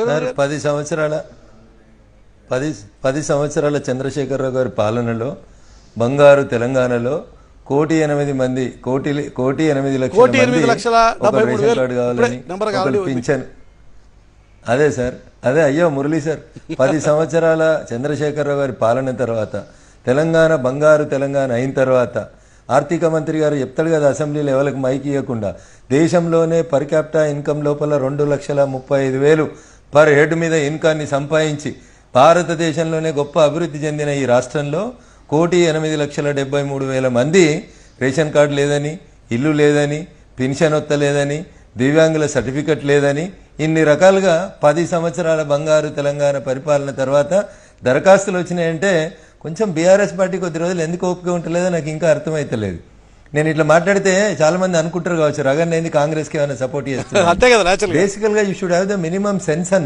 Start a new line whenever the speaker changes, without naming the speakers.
Sir 10 సంవత్సరాల చంద్రశేఖరరావు గారి పాలనలో బంగారు తెలంగాణలో 1,08,00,000 రేషన్ కార్డు కావాలని పింఛన్. అదే సార్, అదే అయ్యో మురళీ సార్, 10 సంవత్సరాల చంద్రశేఖరరావు గారి పాలన తర్వాత తెలంగాణ బంగారు తెలంగాణ అయిన తర్వాత ఆర్థిక మంత్రి గారు చెప్తాడు కదా అసెంబ్లీలో ఎవరికి మైక్ ఇవ్వకుండా, దేశంలోనే పర్ క్యాపిటా ఇన్కమ్ లోపల 2,35,000 పర్ హెడ్ మీద ఇన్కాన్ని సంపాదించి భారతదేశంలోనే గొప్ప అభివృద్ధి చెందిన ఈ రాష్ట్రంలో 1,08,73,000 మంది రేషన్ కార్డు లేదని, ఇల్లు లేదని, పెన్షన్ వత్తలేదని, దివ్యాంగుల సర్టిఫికెట్ లేదని, ఇన్ని రకాలుగా 10 సంవత్సరాల బంగారు తెలంగాణ పరిపాలన తర్వాత దరఖాస్తులు వచ్చినాయంటే కొంచెం బీఆర్ఎస్ పార్టీ కొద్ది రోజులు ఎందుకు ఓపిక ఉంటలేదో నాకు ఇంకా అర్థమైతలేదు. నేను ఇట్లా మాట్లాడితే చాలా మంది అనుకుంటారు కావచ్చు రగన్ అయింది కాంగ్రెస్కి ఏమైనా సపోర్ట్ చేస్తారు. బేసికల్ గా you should have the minimum sense.